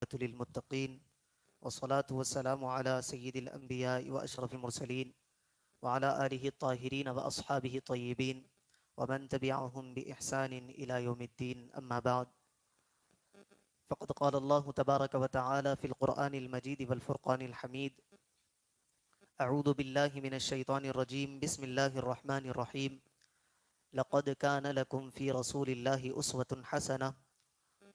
والعاقبة للمتقين والصلاة والسلام على سيد الأنبياء وأشرف المرسلين وعلى آله الطاهرين وأصحابه الطيبين ومن تبعهم بإحسان إلى يوم الدين. أما بعد، فقد قال الله تبارك وتعالى في القرآن المجيد والفرقان الحميد: أعوذ بالله من الشيطان الرجيم، بسم الله الرحمن الرحيم. لقد كان لكم في رسول الله أسوة حسنة،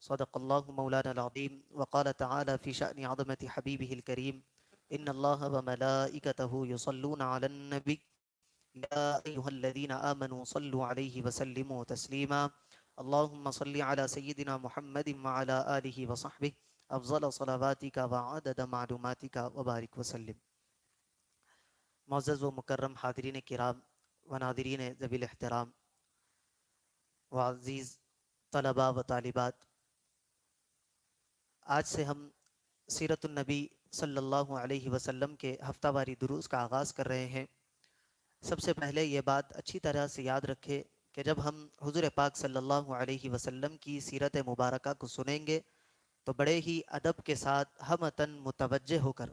صدق الله مولانا العظيم. وقال تعالى في شأن عظمة حبيبه الكريم: إن الله وملائكته يصلون على النبي يا أيها الذين آمنوا صلوا عليه وسلموا تسليما. اللهم صل على سيدنا محمد وعلى آله وصحبه أفضل صلواتك وعدد معلوماتك وبارك وسلم. معزز و مکرم حاضرین کرام و ناظرین ذوی الاحترام و عزیز طلباء و طالبات، آج سے ہم سیرت النبی صلی اللہ علیہ وسلم کے ہفتہ واری دروس کا آغاز کر رہے ہیں۔ سب سے پہلے یہ بات اچھی طرح سے یاد رکھے کہ جب ہم حضور پاک صلی اللہ علیہ وسلم کی سیرت مبارکہ کو سنیں گے تو بڑے ہی ادب کے ساتھ ہمتاً متوجہ ہو کر،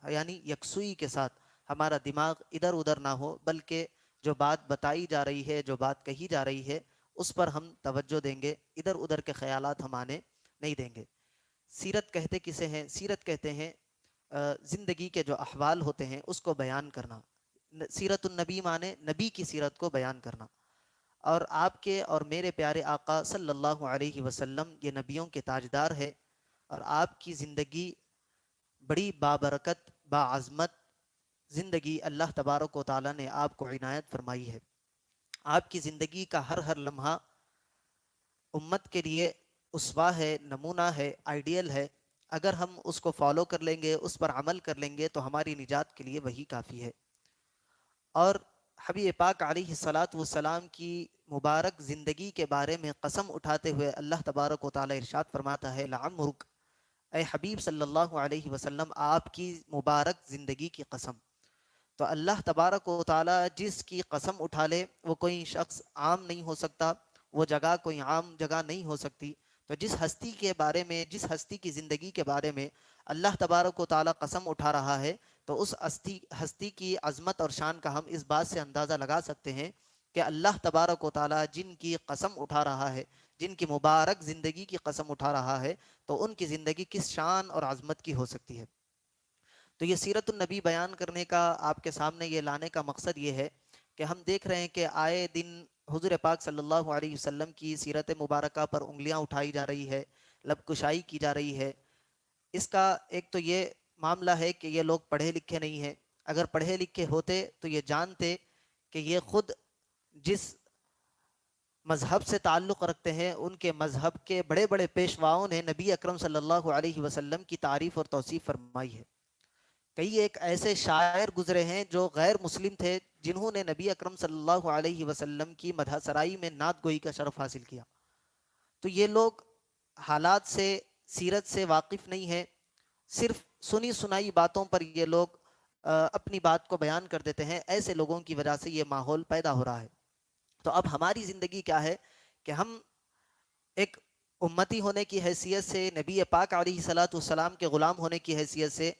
یعنی یکسوئی کے ساتھ، ہمارا دماغ ادھر ادھر نہ ہو، بلکہ جو بات بتائی جا رہی ہے، جو بات کہی جا رہی ہے، اس پر ہم توجہ دیں گے، ادھر ادھر کے خیالات ہم آنے نہیں دیں گے۔ سیرت کہتے کسے ہیں؟ سیرت کہتے ہیں زندگی کے جو احوال ہوتے ہیں اس کو بیان کرنا۔ سیرت النبی مانے نبی کی سیرت کو بیان کرنا، اور آپ کے اور میرے پیارے آقا صلی اللہ علیہ وسلم یہ نبیوں کے تاجدار ہے، اور آپ کی زندگی بڑی بابرکت باعظمت زندگی اللہ تبارک و تعالیٰ نے آپ کو عنایت فرمائی ہے۔ آپ کی زندگی کا ہر ہر لمحہ امت کے لیے اسوہ ہے، نمونہ ہے، آئیڈیل ہے۔ اگر ہم اس کو فالو کر لیں گے، اس پر عمل کر لیں گے تو ہماری نجات کے لیے وہی کافی ہے۔ اور حبیب پاک علیہ الصلاۃ والسلام کی مبارک زندگی کے بارے میں قسم اٹھاتے ہوئے اللہ تبارک و تعالیٰ ارشاد فرماتا ہے: لعمرک، اے حبیب صلی اللہ علیہ وسلم، آپ کی مبارک زندگی کی قسم۔ تو اللہ تبارک و تعالیٰ جس کی قسم اٹھا لے وہ کوئی شخص عام نہیں ہو سکتا، وہ جگہ کوئی عام جگہ نہیں ہو سکتی۔ تو جس ہستی کے بارے میں، جس ہستی کی زندگی کے بارے میں اللہ تبارک و تعالیٰ قسم اٹھا رہا ہے، تو اس ہستی کی عظمت اور شان کا ہم اس بات سے اندازہ لگا سکتے ہیں کہ اللہ تبارک و تعالیٰ جن کی قسم اٹھا رہا ہے، جن کی مبارک زندگی کی قسم اٹھا رہا ہے، تو ان کی زندگی کس شان اور عظمت کی ہو سکتی ہے۔ تو یہ سیرت النبی بیان کرنے کا، آپ کے سامنے یہ لانے کا مقصد یہ ہے کہ ہم دیکھ رہے ہیں کہ آئے دن حضور پاک صلی اللہ علیہ وسلم کی سیرت مبارکہ پر انگلیاں اٹھائی جا رہی ہے، لب کشائی کی جا رہی ہے۔ اس کا ایک تو یہ معاملہ ہے کہ یہ لوگ پڑھے لکھے نہیں ہیں۔ اگر پڑھے لکھے ہوتے تو یہ جانتے کہ یہ خود جس مذہب سے تعلق رکھتے ہیں، ان کے مذہب کے بڑے بڑے پیشواؤں نے نبی اکرم صلی اللہ علیہ وسلم کی تعریف اور توصیف فرمائی ہے۔ کئی ایک ایسے شاعر گزرے ہیں جو غیر مسلم تھے، جنہوں نے نبی اکرم صلی اللہ علیہ وسلم کی مدح سرائی میں نعت گوئی کا شرف حاصل کیا۔ تو یہ لوگ حالات سے، سیرت سے واقف نہیں ہیں، صرف سنی سنائی باتوں پر یہ لوگ اپنی بات کو بیان کر دیتے ہیں۔ ایسے لوگوں کی وجہ سے یہ ماحول پیدا ہو رہا ہے۔ تو اب ہماری زندگی کیا ہے کہ ہم ایک امتی ہونے کی حیثیت سے، نبی پاک علیہ الصلاۃ والسلام کے غلام ہونے کی حیثیت سے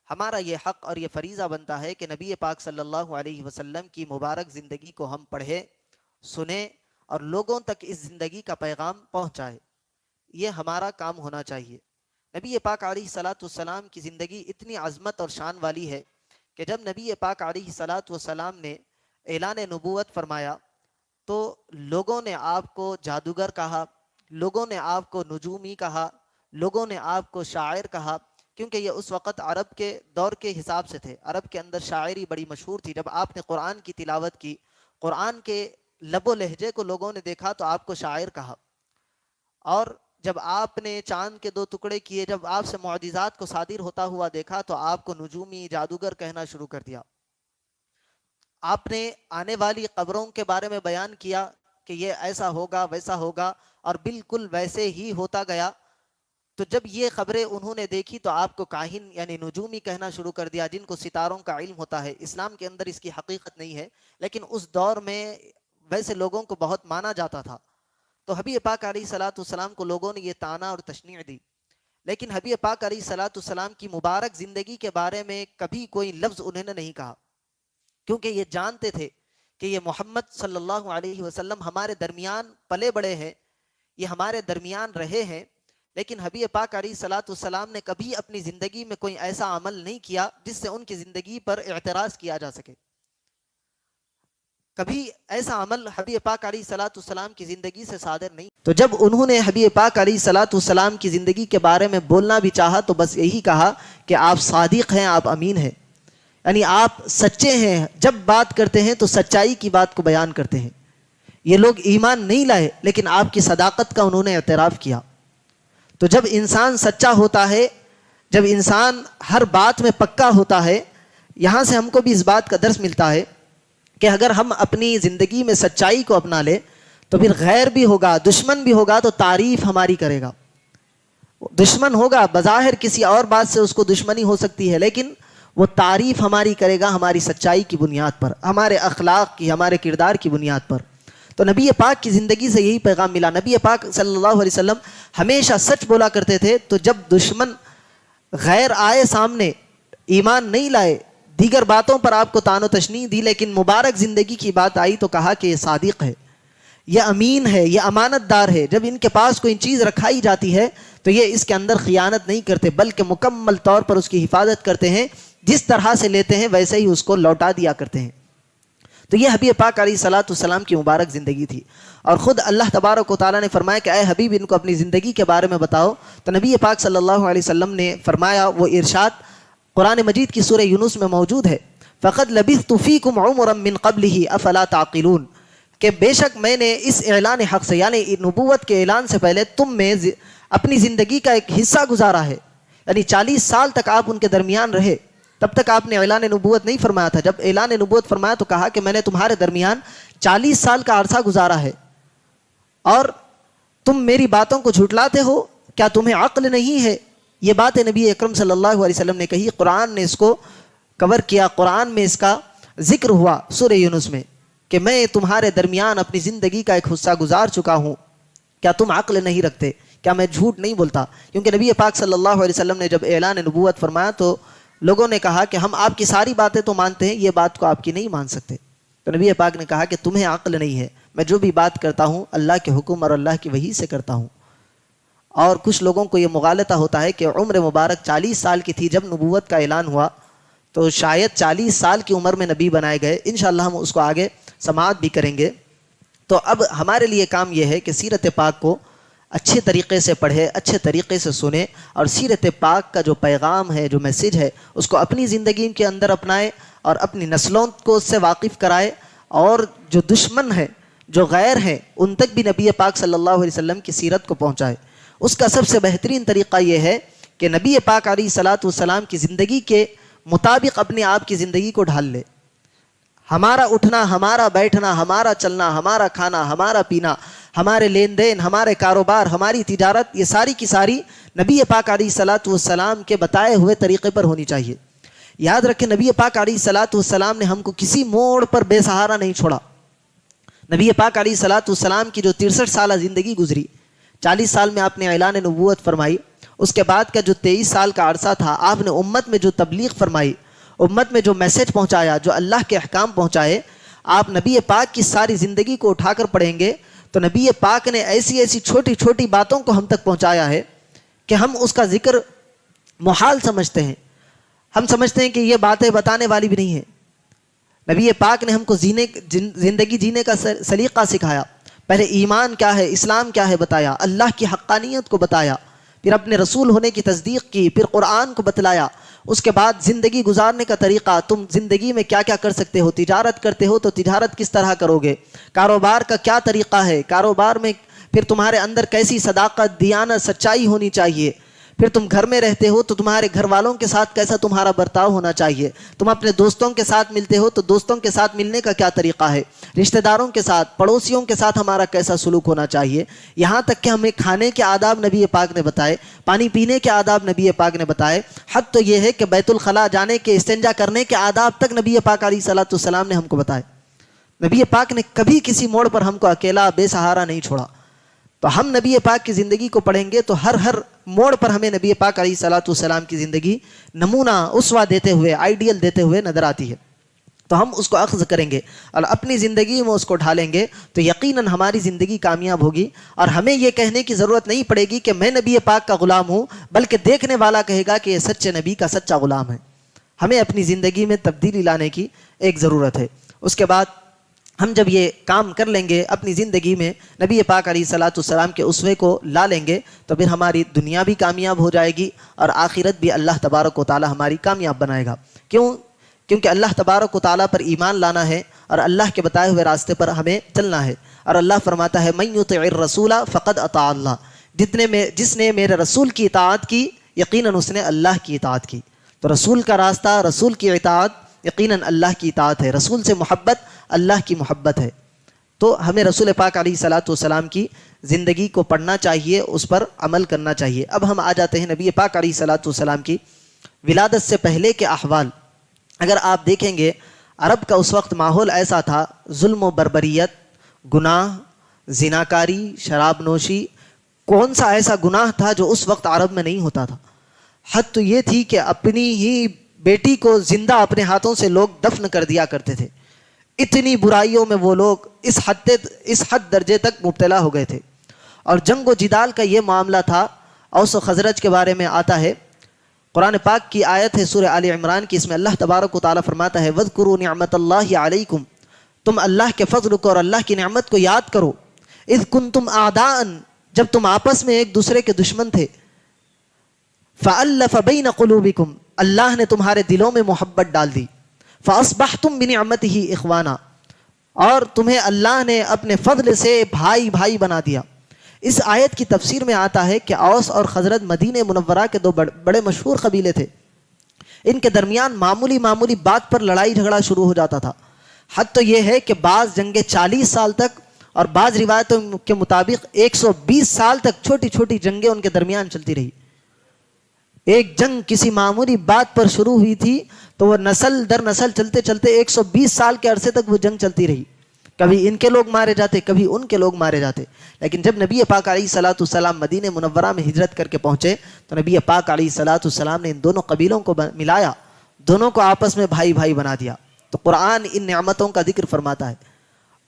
ہمارا یہ حق اور یہ فریضہ بنتا ہے کہ نبی پاک صلی اللہ علیہ وسلم کی مبارک زندگی کو ہم پڑھیں، سنیں، اور لوگوں تک اس زندگی کا پیغام پہنچائے۔ یہ ہمارا کام ہونا چاہیے۔ نبی پاک علیہ الصلاۃ والسلام کی زندگی اتنی عظمت اور شان والی ہے کہ جب نبی پاک علیہ الصلاۃ والسلام نے اعلان نبوت فرمایا تو لوگوں نے آپ کو جادوگر کہا، لوگوں نے آپ کو نجومی کہا، لوگوں نے آپ کو شاعر کہا، کیونکہ یہ اس وقت عرب کے دور کے حساب سے تھے۔ عرب کے اندر شاعری بڑی مشہور تھی۔ جب آپ نے قرآن کی تلاوت کی، قرآن کے لب و لہجے کو لوگوں نے دیکھا تو آپ کو شاعر کہا، اور جب آپ نے چاند کے 2 ٹکڑے کیے، جب آپ سے معجزات کو صادر ہوتا ہوا دیکھا تو آپ کو نجومی، جادوگر کہنا شروع کر دیا۔ آپ نے آنے والی قبروں کے بارے میں بیان کیا کہ یہ ایسا ہوگا، ویسا ہوگا، اور بالکل ویسے ہی ہوتا گیا۔ تو جب یہ خبریں انہوں نے دیکھی تو آپ کو کاہن یعنی نجومی کہنا شروع کر دیا، جن کو ستاروں کا علم ہوتا ہے۔ اسلام کے اندر اس کی حقیقت نہیں ہے، لیکن اس دور میں ویسے لوگوں کو بہت مانا جاتا تھا۔ تو حبیب پاک علیہ الصلاۃ والسلام کو لوگوں نے یہ طعنہ اور تشنیع دی۔ لیکن حبیب پاک علیہ الصلوۃ والسلام کی مبارک زندگی کے بارے میں کبھی کوئی لفظ انہوں نے نہیں کہا، کیونکہ یہ جانتے تھے کہ یہ محمد صلی اللہ علیہ وسلم ہمارے درمیان پلے بڑے ہیں، یہ ہمارے درمیان رہے ہیں، لیکن حبیب پاک علیہ الصلوۃ والسلام نے کبھی اپنی زندگی میں کوئی ایسا عمل نہیں کیا جس سے ان کی زندگی پر اعتراض کیا جا سکے۔ کبھی ایسا عمل حبیب پاک علیہ الصلوۃ والسلام کی زندگی سے صادر نہیں۔ تو جب انہوں نے حبیب پاک علیہ الصلوۃ والسلام کی زندگی کے بارے میں بولنا بھی چاہا تو بس یہی کہا کہ آپ صادق ہیں، آپ امین ہیں، یعنی آپ سچے ہیں، جب بات کرتے ہیں تو سچائی کی بات کو بیان کرتے ہیں۔ یہ لوگ ایمان نہیں لائے لیکن آپ کی صداقت کا انہوں نے اعتراف کیا۔ تو جب انسان سچا ہوتا ہے، جب انسان ہر بات میں پکا ہوتا ہے، یہاں سے ہم کو بھی اس بات کا درس ملتا ہے کہ اگر ہم اپنی زندگی میں سچائی کو اپنا لے تو پھر غیر بھی ہوگا، دشمن بھی ہوگا تو تعریف ہماری کرے گا۔ دشمن ہوگا، بظاہر کسی اور بات سے اس کو دشمنی ہو سکتی ہے، لیکن وہ تعریف ہماری کرے گا ہماری سچائی کی بنیاد پر، ہمارے اخلاق کی، ہمارے کردار کی بنیاد پر۔ تو نبی پاک کی زندگی سے یہی پیغام ملا۔ نبی پاک صلی اللہ علیہ وسلم ہمیشہ سچ بولا کرتے تھے، تو جب دشمن غیر آئے سامنے، ایمان نہیں لائے، دیگر باتوں پر آپ کو تان و تشنیع دی، لیکن مبارک زندگی کی بات آئی تو کہا کہ یہ صادق ہے، یہ امین ہے، یہ امانت دار ہے۔ جب ان کے پاس کوئی چیز رکھائی جاتی ہے تو یہ اس کے اندر خیانت نہیں کرتے، بلکہ مکمل طور پر اس کی حفاظت کرتے ہیں، جس طرح سے لیتے ہیں ویسے ہی اس کو لوٹا دیا کرتے ہیں۔ تو یہ حبیب پاک علیہ الصلوۃ والسلام کی مبارک زندگی تھی، اور خود اللہ تبارک و تعالیٰ نے فرمایا کہ اے حبیب ان کو اپنی زندگی کے بارے میں بتاؤ۔ تو نبی پاک صلی اللہ علیہ وسلم نے فرمایا، وہ ارشاد قرآن مجید کی سورہ یونس میں موجود ہے، فَقَدْ لَبِثْتُ فِيكُمْ عُمُرًا مِّن قَبْلِهِ أَفَلَا تَعْقِلُونَ، کہ بے شک میں نے اس اعلان حق سے، یعنی نبوت کے اعلان سے پہلے تم میں اپنی زندگی کا ایک حصہ گزارا ہے، یعنی 40 سال تک آپ ان کے درمیان رہے، تب تک آپ نے اعلان نبوت نہیں فرمایا تھا۔ جب اعلان نبوت فرمایا تو کہا کہ میں نے تمہارے درمیان 40 سال کا عرصہ گزارا ہے، اور تم میری باتوں کو جھٹلاتے ہو، کیا تمہیں عقل نہیں ہے؟ یہ بات نبی اکرم صلی اللہ علیہ وسلم نے کہی، قرآن نے اس کو کور کیا، قرآن میں اس کا ذکر ہوا سورہ یونس میں کہ میں تمہارے درمیان اپنی زندگی کا ایک حصہ گزار چکا ہوں، کیا تم عقل نہیں رکھتے؟ کیا میں جھوٹ نہیں بولتا؟ کیونکہ نبی پاک صلی اللہ علیہ وسلم نے جب اعلان نبوت فرمایا تو لوگوں نے کہا کہ ہم آپ کی ساری باتیں تو مانتے ہیں، یہ بات کو آپ کی نہیں مان سکتے۔ تو نبی پاک نے کہا کہ تمہیں عقل نہیں ہے، میں جو بھی بات کرتا ہوں اللہ کے حکم اور اللہ کی وحی سے کرتا ہوں۔ اور کچھ لوگوں کو یہ مغالطہ ہوتا ہے کہ عمر مبارک 40 سال کی تھی جب نبوت کا اعلان ہوا، تو شاید 40 سال کی عمر میں نبی بنائے گئے۔ انشاءاللہ ہم اس کو آگے سماعت بھی کریں گے۔ تو اب ہمارے لیے کام یہ ہے کہ سیرت پاک کو اچھے طریقے سے پڑھے، اچھے طریقے سے سنیں، اور سیرت پاک کا جو پیغام ہے، جو میسیج ہے، اس کو اپنی زندگی کے اندر اپنائے اور اپنی نسلوں کو اس سے واقف کرائے، اور جو دشمن ہیں، جو غیر ہیں، ان تک بھی نبی پاک صلی اللہ علیہ وسلم کی سیرت کو پہنچائے۔ اس کا سب سے بہترین طریقہ یہ ہے کہ نبی پاک علیہ الصلوۃ والسلام کی زندگی کے مطابق اپنے آپ کی زندگی کو ڈھال لے۔ ہمارا اٹھنا، ہمارا بیٹھنا، ہمارا چلنا، ہمارا کھانا، ہمارا پینا، ہمارے لین دین، ہمارے کاروبار، ہماری تجارت، یہ ساری کی ساری نبی پاک علیہ الصلوۃ والسلام کے بتائے ہوئے طریقے پر ہونی چاہیے۔ یاد رکھیں، نبی پاک علیہ الصلوۃ والسلام نے ہم کو کسی موڑ پر بے سہارا نہیں چھوڑا۔ نبی پاک علیہ الصلوۃ والسلام کی جو 63 سالہ زندگی گزری، 40 سال میں آپ نے اعلان نبوت فرمائی، اس کے بعد کا جو 23 سال کا عرصہ تھا، آپ نے امت میں جو تبلیغ فرمائی، امت میں جو میسج پہنچایا، جو اللہ کے احکام پہنچائے، آپ نبی پاک کی ساری زندگی کو اٹھا کر پڑھیں گے تو نبی پاک نے ایسی ایسی چھوٹی چھوٹی باتوں کو ہم تک پہنچایا ہے کہ ہم اس کا ذکر محال سمجھتے ہیں۔ ہم سمجھتے ہیں کہ یہ باتیں بتانے والی بھی نہیں ہیں۔ نبی پاک نے ہم کو زندگی جینے کا سلیقہ سکھایا۔ پہلے ایمان کیا ہے، اسلام کیا ہے بتایا، اللہ کی حقانیت کو بتایا، پھر اپنے رسول ہونے کی تصدیق کی، پھر قرآن کو بتلایا۔ اس کے بعد زندگی گزارنے کا طریقہ، تم زندگی میں کیا کیا کر سکتے ہو، تجارت کرتے ہو تو تجارت کس طرح کرو گے، کاروبار کا کیا طریقہ ہے، کاروبار میں پھر تمہارے اندر کیسی صداقت، دیانت، سچائی ہونی چاہیے، پھر تم گھر میں رہتے ہو تو تمہارے گھر والوں کے ساتھ کیسا تمہارا برتاؤ ہونا چاہیے، تم اپنے دوستوں کے ساتھ ملتے ہو تو دوستوں کے ساتھ ملنے کا کیا طریقہ ہے، رشتہ داروں کے ساتھ، پڑوسیوں کے ساتھ ہمارا کیسا سلوک ہونا چاہیے، یہاں تک کہ ہمیں کھانے کے آداب نبی پاک نے بتائے، پانی پینے کے آداب نبی پاک نے بتائے، حد تو یہ ہے کہ بیت الخلاء جانے کے، استنجا کرنے کے آداب تک نبی پاک علیہ الصلوۃ والسلام نے ہم کو بتائے۔ نبی پاک نے کبھی کسی موڑ پر ہم کو اکیلا بے سہارا نہیں چھوڑا۔ تو ہم نبی پاک کی زندگی کو پڑھیں گے تو ہر موڑ پر ہمیں نبی پاک علیہ الصلوۃ والسلام کی زندگی نمونہ اسوہ دیتے ہوئے، آئیڈیل دیتے ہوئے نظر آتی ہے. تو ہم اس کو اخذ کریں گے اور اپنی زندگی میں اس کو ڈھالیں گے تو یقیناً ہماری زندگی کامیاب ہوگی. اور ہمیں یہ کہنے کی ضرورت نہیں پڑے گی کہ میں نبی پاک کا غلام ہوں، بلکہ دیکھنے والا کہے گا کہ یہ سچے نبی کا سچا غلام ہے. ہمیں اپنی زندگی میں تبدیلی لانے کی ایک ضرورت ہے. اس کے بعد ہم جب یہ کام کر لیں گے، اپنی زندگی میں نبی پاک علیہ الصلوۃ والسلام کے اسوے کو لا لیں گے، تو پھر ہماری دنیا بھی کامیاب ہو جائے گی اور آخرت بھی اللہ تبارک و تعالی ہماری کامیاب بنائے گا. کیونکہ اللہ تبارک و تعالیٰ پر ایمان لانا ہے اور اللہ کے بتائے ہوئے راستے پر ہمیں چلنا ہے. اور اللہ فرماتا ہے من یطع الرسول فقد اطاع اللہ، جس نے میرے رسول کی اطاعت کی یقیناً اس نے اللہ کی اطاعت کی. تو رسول کا راستہ، رسول کی اطاعت یقیناً اللہ کی اطاعت ہے. رسول سے محبت اللہ کی محبت ہے. تو ہمیں رسول پاک علیہ الصلوۃ والسلام کی زندگی کو پڑھنا چاہیے، اس پر عمل کرنا چاہیے. اب ہم آ جاتے ہیں نبی پاک علیہ الصلوۃ والسلام کی ولادت سے پہلے کے احوال. اگر آپ دیکھیں گے عرب کا اس وقت ماحول ایسا تھا، ظلم و بربریت، گناہ، زناکاری، شراب نوشی. کون سا ایسا گناہ تھا جو اس وقت عرب میں نہیں ہوتا تھا؟ حد تو یہ تھی کہ اپنی ہی بیٹی کو زندہ اپنے ہاتھوں سے لوگ دفن کر دیا کرتے تھے. اتنی برائیوں میں وہ لوگ اس حد درجے تک مبتلا ہو گئے تھے. اور جنگ و جدال کا یہ معاملہ تھا. اوس و خزرج کے بارے میں آتا ہے، قرآن پاک کی آیت ہے سورہ آل عمران کی، اس میں اللہ تبارک و تعالیٰ فرماتا ہے وَاذْكُرُوا نِعْمَةَ اللَّهِ عَلَيْكُمْ، تم اللہ کے فضل کو اور اللہ کی نعمت کو یاد کرو. اذ کنتم اعداء، جب تم آپس میں ایک دوسرے کے دشمن تھے. فَأَلَّفَ بَيْنَ قُلُوبِكُمْ، اللہ نے تمہارے دلوں میں محبت ڈال دی. فَأَصْبَحْتُمْ بِنِعْمَتِهِ إِخْوَانًا، اور تمہیں اللہ نے اپنے فضل سے بھائی بنا دیا. اس آیت کی تفسیر میں آتا ہے کہ اوس اور خزرج مدینہ منورہ کے دو بڑے مشہور قبیلے تھے. ان کے درمیان معمولی بات پر لڑائی جھگڑا شروع ہو جاتا تھا. حد تو یہ ہے کہ بعض جنگیں 40 سال تک اور بعض روایتوں کے مطابق 120 سال تک چھوٹی چھوٹی جنگیں ان کے درمیان چلتی رہی. ایک جنگ کسی معمولی بات پر شروع ہوئی تھی تو وہ نسل در نسل چلتے چلتے 120 سال کے عرصے تک وہ جنگ چلتی رہی. کبھی ان کے لوگ مارے جاتے، کبھی ان کے لوگ مارے جاتے. لیکن جب نبی پاک علیہ الصلوۃ والسلام مدینہ منورہ میں ہجرت کر کے پہنچے تو نبی پاک علیہ الصلوۃ والسلام نے ان دونوں قبیلوں کو ملایا، دونوں کو آپس میں بھائی بنا دیا. تو قرآن ان نعمتوں کا ذکر فرماتا ہے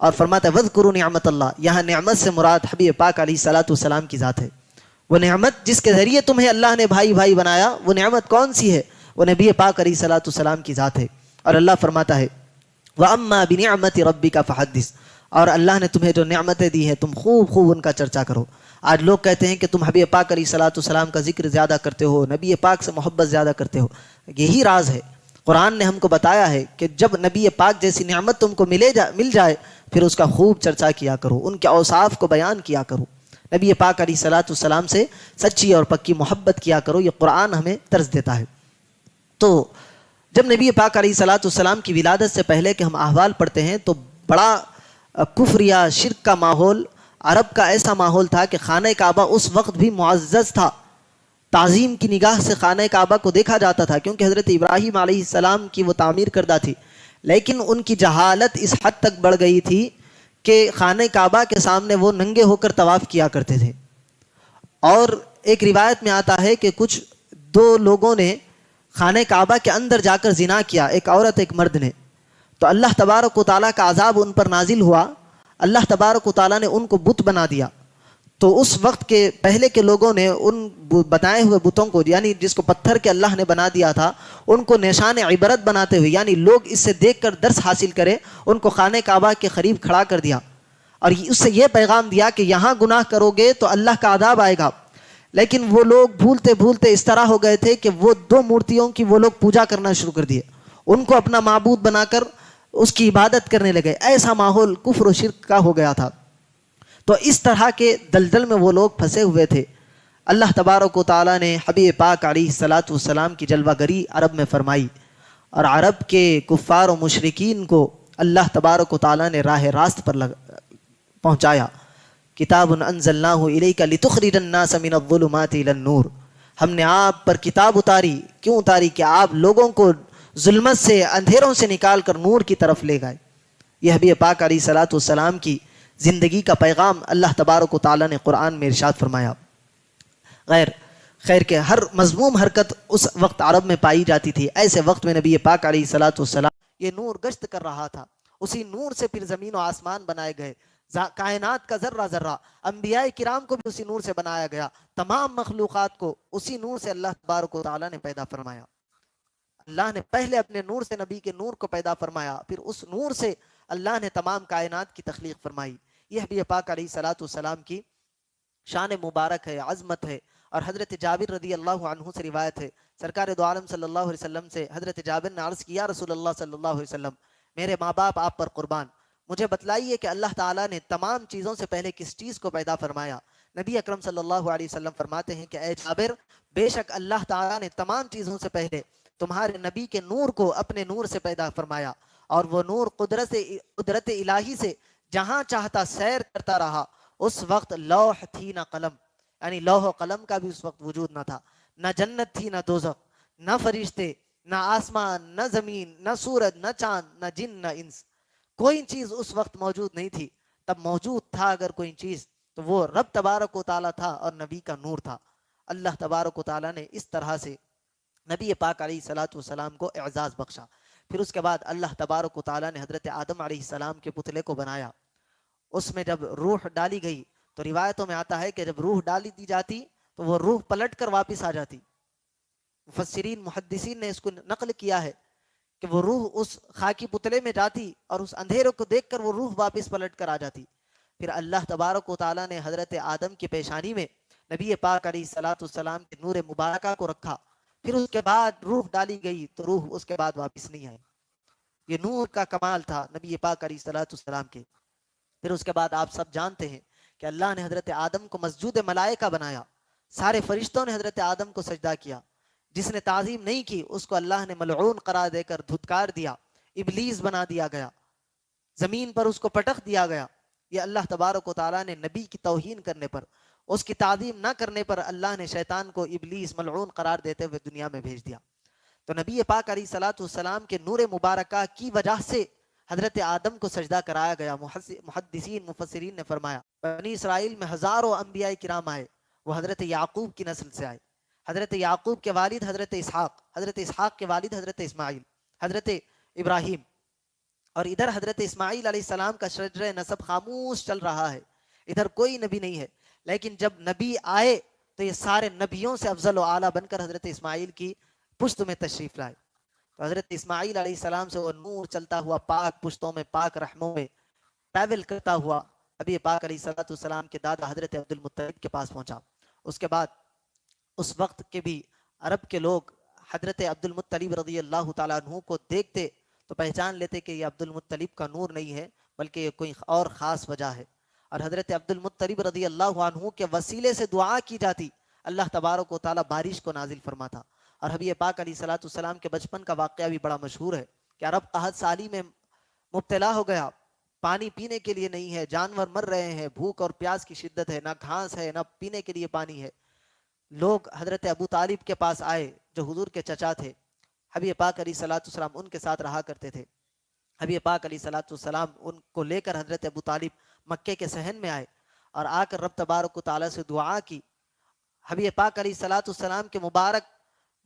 اور فرماتا ہے وَاذْكُرُوا نِعْمَةَ اللَّهِ، یہاں نعمت سے مراد حبیب پاک علیہ الصلوۃ والسلام کی ذات ہے. وہ نعمت جس کے ذریعے تمہیں اللہ نے بھائی بنایا، وہ نعمت کون سی ہے؟ وہ نبی پاک علیہ الصلوۃ والسلام کی ذات ہے. اور اللہ فرماتا ہے وَأَمَّا بِنِعْمَةِ رَبِّكَ فَحَدِّثْ، اور اللہ نے تمہیں جو نعمتیں دی ہیں تم خوب ان کا چرچا کرو. آج لوگ کہتے ہیں کہ تم حبیب پاک علیہ الصلوۃ والسلام کا ذکر زیادہ کرتے ہو، نبی پاک سے محبت زیادہ کرتے ہو. یہی راز ہے. قرآن نے ہم کو بتایا ہے کہ جب نبی پاک جیسی نعمت تم کو مل جائے پھر اس کا خوب چرچا کیا کرو، ان کے اوصاف کو بیان کیا کرو، نبی پاک علیہ الصلوۃ والسلام سے سچی اور پکی محبت کیا کرو. یہ قرآن ہمیں طرز دیتا ہے. تو جب نبی پاک علیہ الصلوۃ والسلام کی ولادت سے پہلے کے ہم احوال پڑھتے ہیں تو بڑا کفر یا شرک کا ماحول، عرب کا ایسا ماحول تھا کہ خانہ کعبہ اس وقت بھی معزز تھا. تعظیم کی نگاہ سے خانہ کعبہ کو دیکھا جاتا تھا کیونکہ حضرت ابراہیم علیہ السلام کی وہ تعمیر کردہ تھی. لیکن ان کی جہالت اس حد تک بڑھ گئی تھی کہ خانہ کعبہ کے سامنے وہ ننگے ہو کر طواف کیا کرتے تھے. اور ایک روایت میں آتا ہے کہ کچھ دو لوگوں نے خانہ کعبہ کے اندر جا کر زنا کیا، ایک عورت ایک مرد نے. تو اللہ تبارک و تعالیٰ کا عذاب ان پر نازل ہوا. اللہ تبارک و تعالیٰ نے ان کو بت بنا دیا. تو اس وقت کے پہلے کے لوگوں نے ان بتائے ہوئے بتوں کو، یعنی جس کو پتھر کے اللہ نے بنا دیا تھا، ان کو نشان عبرت بناتے ہوئے، یعنی لوگ اس سے دیکھ کر درس حاصل کرے، ان کو خانہ کعبہ کے قریب کھڑا کر دیا اور اس سے یہ پیغام دیا کہ یہاں گناہ کرو گے تو اللہ کا عذاب آئے گا. لیکن وہ لوگ بھولتے اس طرح ہو گئے تھے کہ وہ دو مورتیوں کی وہ لوگ پوجا کرنا شروع کر دیے، ان کو اپنا معبود بنا کر اس کی عبادت کرنے لگے. ایسا ماحول کفر و شرک کا ہو گیا تھا. تو اس طرح کے دلدل میں وہ لوگ پھنسے ہوئے تھے. اللہ تبارک و تعالیٰ نے حبیب پاک علیہ الصلوۃ والسلام کی جلوہ گری عرب میں فرمائی اور عرب کے کفار و مشرکین کو اللہ تبارک و تعالیٰ نے راہ راست پر پہنچایا. کتاب انزلناہ الیک لتخرج الناس من الظلمات الی النور، ہم نے آپ پر کتاب اتاری. کیوں اتاری؟ کہ آپ لوگوں کو ظلمت سے، اندھیروں سے نکال کر نور کی طرف لے گئے. یہ حبیب پاک علیہ الصلوۃ والسلام کی زندگی کا پیغام اللہ تبارک و تعالیٰ نے قرآن میں ارشاد فرمایا۔ خیر کے ہر مذموم حرکت اس وقت عرب میں پائی جاتی تھی، ایسے وقت میں نبی پاک علیہ الصلوۃ والسلام یہ نور گشت کر رہا تھا، اسی نور سے پھر زمین و آسمان بنائے گئے، کائنات کا ذرہ ذرہ، انبیاء کرام کو بھی اسی نور سے بنایا گیا، تمام مخلوقات کو اسی نور سے اللہ تبارک و تعالیٰ نے پیدا فرمایا۔ اللہ نے پہلے اپنے نور سے نبی کے نور کو پیدا فرمایا، پھر اس نور سے اللہ نے تمام کائنات کی تخلیق فرمائی۔ یہ حبیب پاک علیہ الصلوۃ والسلام کی شان مبارک ہے، عظمت ہے۔ اور حضرت جابر رضی اللہ عنہ سے روایت ہے، سرکار دو عالم صلی اللہ علیہ وسلم سے حضرت جابر نے عرض کیا، رسول اللہ صلی اللہ علیہ وسلم، میرے ماں باپ آپ پر قربان، مجھے بتلائیے کہ اللہ تعالیٰ نے تمام چیزوں سے پہلے کس چیز کو پیدا فرمایا؟ نبی اکرم صلی اللہ علیہ وسلم فرماتے ہیں کہ اے جابر، بے شک اللہ تعالیٰ نے تمام چیزوں سے پہلے تمہارے نبی کے نور کو اپنے نور سے پیدا فرمایا، اور وہ نور قدرت الہی سے جہاں چاہتا سیر کرتا رہا۔ اس وقت لوح تھی نہ قلم، یعنی لوح و قلم کا بھی اس وقت وجود نہ تھا، نہ جنت تھی نہ دوزخ، نہ فرشتے، نہ آسمان، نہ زمین، نہ سورج، نہ چاند، نہ جن، نہ انس، کوئی چیز اس وقت موجود نہیں تھی۔ تب موجود تھا اگر کوئی چیز تو وہ رب تبارک و تعالیٰ تھا اور نبی کا نور تھا۔ اللہ تبارک و تعالیٰ نے اس طرح سے نبی پاک علیہ الصلوۃ والسلام کو اعزاز بخشا۔ پھر اس کے بعد اللہ تبارک و تعالیٰ نے حضرت آدم علیہ السلام کے پتلے کو بنایا، اس میں جب روح ڈالی گئی تو روایتوں میں آتا ہے کہ جب روح ڈالی دی جاتی تو وہ روح پلٹ کر واپس آ جاتی۔ مفسرین محدثین نے اس کو نقل کیا ہے کہ وہ روح اس خاکی پتلے میں جاتی اور اس اندھیرے کو دیکھ کر وہ روح واپس پلٹ کر آ جاتی۔ پھر اللہ تبارک و تعالیٰ نے حضرت آدم کی پیشانی میں نبی پاک علیہ الصلوۃ والسلام کے نور مبارکہ کو رکھا، پھر اس کے بعد روح ڈالی گئی تو روح اس کے بعد واپس نہیں آئی۔ یہ نور کا کمال تھا نبی پاک علیہ الصلوۃ والسلام کے۔ پھر اس کے بعد آپ سب جانتے ہیں کہ اللہ نے حضرت آدم کو مسجود ملائکہ بنایا، سارے فرشتوں نے حضرت آدم کو سجدہ کیا، جس نے تعظیم نہیں کی اس کو اللہ نے ملعون قرار دے کر دھتکار دیا، ابلیس بنا دیا گیا، زمین پر اس کو پٹخ دیا گیا۔ یہ اللہ تبارک و تعالیٰ نے نبی کی توہین کرنے پر، اس کی تعظیم نہ کرنے پر اللہ نے شیطان کو ابلیس ملعون قرار دیتے ہوئے دنیا میں بھیج دیا۔ تو نبی پاک علیہ الصلوۃ والسلام کے نور مبارکہ کی وجہ سے حضرت آدم کو سجدہ کرایا گیا۔ محدثین مفسرین نے فرمایا بنی اسرائیل میں ہزاروں انبیاء کرام آئے، وہ حضرت یعقوب کی نسل سے آئے۔ حضرت یعقوب کے والد حضرت اسحاق، حضرت اسحاق کے والد حضرت اسماعیل، حضرت ابراہیم، اور ادھر حضرت اسماعیل علیہ السلام کا شجرہ نسب خاموش چل رہا ہے، ادھر کوئی نبی نہیں ہے۔ لیکن جب نبی آئے تو یہ سارے نبیوں سے افضل و اعلیٰ بن کر حضرت اسماعیل کی پشت میں تشریف لائے۔ تو حضرت اسماعیل علیہ السلام سے وہ نور چلتا ہوا پاک پشتوں میں، پاک رحموں میں ٹریول کرتا ہوا ابھی پاک علیہ الصلوۃ والسلام کے دادا حضرت عبد المطلب کے پاس پہنچا۔ اس کے بعد اس وقت کے بھی عرب کے لوگ حضرت عبد المطلب رضی اللہ تعالیٰ عنہ کو دیکھتے تو پہچان لیتے کہ یہ عبد المطلب کا نور نہیں ہے بلکہ یہ کوئی اور خاص وجہ ہے، اور حضرت عبد المطلب رضی اللہ عنہ کے وسیلے سے دعا کی جاتی، اللہ تبارک و تعالیٰ بارش کو نازل فرماتا۔ اور حبیب پاک علیہ الصلوۃ والسلام کے بچپن کا واقعہ بھی بڑا مشہور ہے کہ عرب قحط سالی میں مبتلا ہو گیا، پانی پینے کے لیے نہیں ہے، جانور مر رہے ہیں، بھوک اور پیاس کی شدت ہے، نہ گھاس ہے نہ پینے کے لیے پانی ہے۔ لوگ حضرت ابو طالب کے پاس آئے جو حضور کے چچا تھے، حبیب پاک علیہ الصلوۃ والسلام ان کے ساتھ رہا کرتے تھے۔ حبیب پاک علیہ الصلوۃ والسلام ان کو لے کر حضرت ابو طالب مکے کے صحن میں آئے اور آ کر رب تبارک و تعالیٰ سے دعا کی۔ حبیب پاک علیہ الصلوۃ والسلام کے مبارک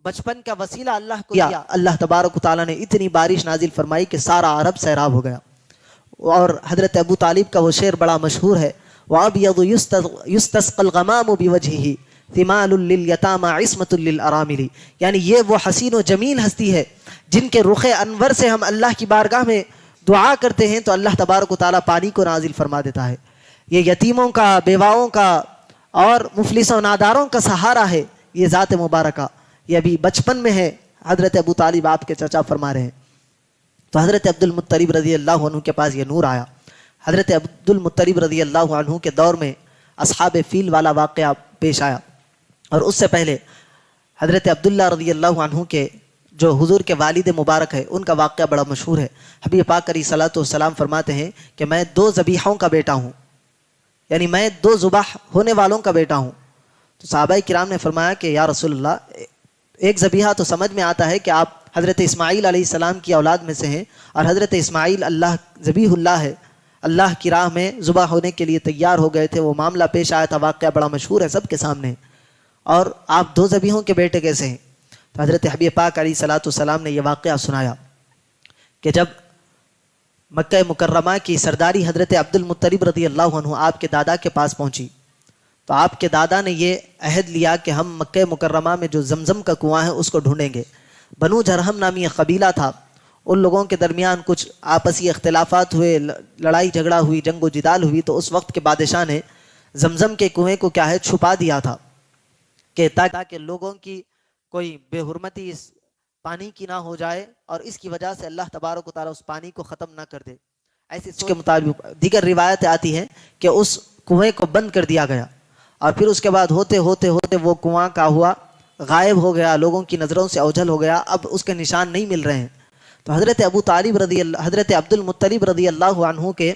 بچپن کا وسیلہ اللہ کو دیا، اللہ تبارک و تعالیٰ نے اتنی بارش نازل فرمائی کہ سارا عرب سیراب ہو گیا۔ اور حضرت ابو طالب کا وہ شعر بڑا مشہور ہے، وَأَبْيَضُ يُسْتَسْقَى الْغَمَامُ بِوَجْهِهِ ثِمَالٌ لِلْيَتَامَى عِصْمَةٌ لِلْأَرَامِلِ، یعنی یہ وہ حسین و جمیل ہستی ہے جن کے رخ انور سے ہم اللہ کی بارگاہ میں دعا کرتے ہیں تو اللہ تبارک و تعالیٰ پانی کو نازل فرما دیتا ہے۔ یہ یتیموں کا، بیواؤں کا اور مفلسوں ناداروں کا سہارا ہے یہ ذات مبارکہ، یہ ابھی بچپن میں ہے۔ حضرت ابو طالب آپ کے چچا فرما رہے ہیں۔ تو حضرت عبد المطلب رضی اللہ عنہ کے پاس یہ نور آیا۔ حضرت عبد المطلب رضی اللہ عنہ کے دور میں اصحاب فیل والا واقعہ پیش آیا، اور اس سے پہلے حضرت عبداللہ رضی اللہ عنہ کے جو حضور کے والد مبارک ہے ان کا واقعہ بڑا مشہور ہے۔ حبیب پاک علیہ الصلوۃ والسلام فرماتے ہیں کہ میں 2 ذبیحوں کا بیٹا ہوں، یعنی میں 2 ذبح ہونے والوں کا بیٹا ہوں۔ تو صحابہ کرام نے فرمایا کہ یا رسول اللہ، ایک ذبیحہ تو سمجھ میں آتا ہے کہ آپ حضرت اسماعیل علیہ السلام کی اولاد میں سے ہیں، اور حضرت اسماعیل اللہ ذبیح اللہ ہے، اللہ کی راہ میں ذبح ہونے کے لیے تیار ہو گئے تھے، وہ معاملہ پیش آیا تھا، واقعہ بڑا مشہور ہے سب کے سامنے. اور آپ دو ذبیحوں کے بیٹے کیسے ہیں؟ تو حضرت حبیب پاک علیہ الصلاۃ والسلام نے یہ واقعہ سنایا کہ جب مکہ مکرمہ کی سرداری حضرت عبد المطلب رضی اللہ عنہ آپ کے دادا کے پاس پہنچی، تو آپ کے دادا نے یہ عہد لیا کہ ہم مکہ مکرمہ میں جو زمزم کا کنواں ہے اس کو ڈھونڈیں گے. بنو جرہم نامی ایک قبیلہ تھا، ان لوگوں کے درمیان کچھ آپسی اختلافات ہوئے، لڑائی جھگڑا ہوئی، جنگ و جدال ہوئی، تو اس وقت کے بادشاہ نے زمزم کے کنویں کو کیا ہے چھپا دیا تھا کہ تاکہ لوگوں کی کوئی بے حرمتی اس پانی کی نہ ہو جائے اور اس کی وجہ سے اللہ تبارک و تعالیٰ اس پانی کو ختم نہ کر دے. ایسی سوچ کے مطابق دیگر روایتیں آتی ہیں کہ اس کنویں کو بند کر دیا گیا، اور پھر اس کے بعد ہوتے ہوتے ہوتے وہ کنواں کا ہوا غائب ہو گیا، لوگوں کی نظروں سے اوجھل ہو گیا، اب اس کے نشان نہیں مل رہے ہیں. تو حضرت عبد المطلب رضی اللہ عنہ کے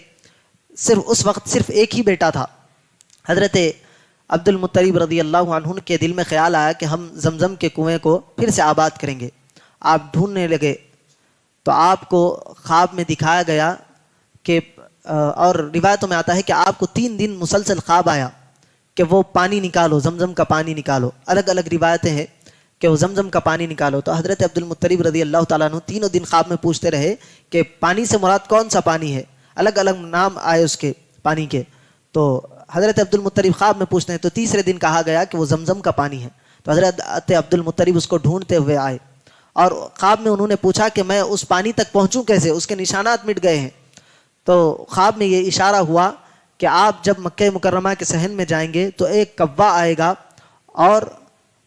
صرف ایک ہی بیٹا تھا. حضرت عبد المطلب رضی اللہ عنہ کے دل میں خیال آیا کہ ہم زمزم کے کنویں کو پھر سے آباد کریں گے. آپ ڈھونڈنے لگے تو آپ کو خواب میں دکھایا گیا کہ اور روایتوں میں آتا ہے کہ آپ کو 3 دن مسلسل خواب آیا کہ وہ پانی نکالو، زمزم کا پانی نکالو. الگ الگ روایتیں ہیں کہ وہ زمزم کا پانی نکالو. تو حضرت عبد المطلب رضی اللہ تعالیٰ عنہ 3 دن خواب میں پوچھتے رہے کہ پانی سے مراد کون سا پانی ہے، الگ الگ نام آئے اس کے پانی کے. تو حضرت عبد المطلب خواب میں پوچھتے ہیں تو تیسرے دن کہا گیا کہ وہ زمزم کا پانی ہے. تو حضرت عبد المطلب اس کو ڈھونڈتے ہوئے آئے اور خواب میں انہوں نے پوچھا کہ میں اس پانی تک پہنچوں کیسے، اس کے نشانات مٹ گئے ہیں. تو خواب میں یہ اشارہ ہوا کہ آپ جب مکہ مکرمہ کے صحن میں جائیں گے تو ایک کوا آئے گا اور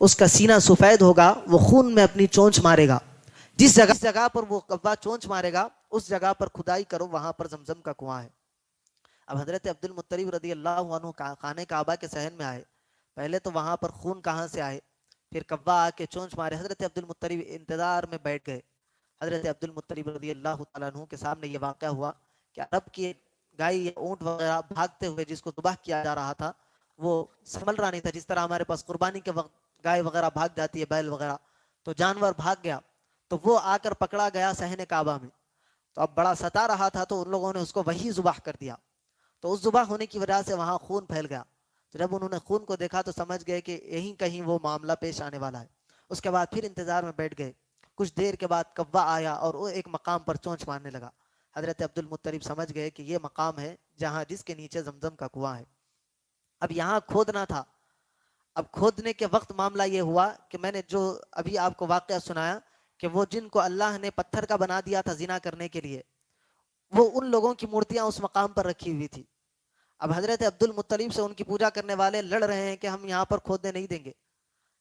اس کا سینہ سفید ہوگا، وہ خون میں اپنی چونچ مارے گا. جس جگہ پر وہ کوا چونچ مارے گا اس جگہ پر کھدائی کرو، وہاں پر زمزم کا کنواں ہے. اب حضرت عبد المطلب رضی اللہ عنہ خانہ کعبہ کے صحن میں آئے، پہلے تو وہاں پر خون کہاں سے آئے، پھر کوا آ کے چونچ مارے. حضرت عبد المطلب انتظار میں بیٹھ گئے. حضرت عبد المطلب رضی اللہ تعالیٰ عنہ کے سامنے یہ واقعہ ہوا کہ عرب کی گائے یا اونٹ وغیرہ بھاگتے ہوئے جس کو ذبح کیا جا رہا تھا وہ سنبھل رہا نہیں تھا. جس طرح ہمارے پاس قربانی کے وقت گائے وغیرہ بھاگ جاتی ہے، بیل وغیرہ، تو جانور بھاگ گیا تو وہ آ کر پکڑا گیا صحن کعبہ میں. تو اب بڑا ستا رہا تھا تو ان لوگوں نے اس کو وہی ذبح کر دیا. تو اس ذبح ہونے کی وجہ سے وہاں خون پھیل گیا. تو جب انہوں نے خون کو دیکھا تو سمجھ گئے کہ یہیں کہیں وہ معاملہ پیش آنے والا ہے. اس کے بعد پھر انتظار میں بیٹھ گئے. کچھ دیر کے بعد کوا آیا اور وہ ایک مقام پر چونچ مارنے لگا. حضرت عبد المطلب سمجھ گئے کہ یہ مقام ہے جس کے نیچے زمزم کا کنواں ہے. اب یہاں کھودنا تھا. اب کھودنے کے وقت معاملہ یہ ہوا کہ میں نے جو ابھی آپ کو واقعہ سنایا کہ وہ جن کو اللہ نے پتھر کا بنا دیا تھا زنا کرنے کے لیے، وہ ان لوگوں کی مورتیاں اس مقام پر رکھی ہوئی تھی. اب حضرت عبد المطلب سے ان کی پوجا کرنے والے لڑ رہے ہیں کہ ہم یہاں پر کھودنے نہیں دیں گے.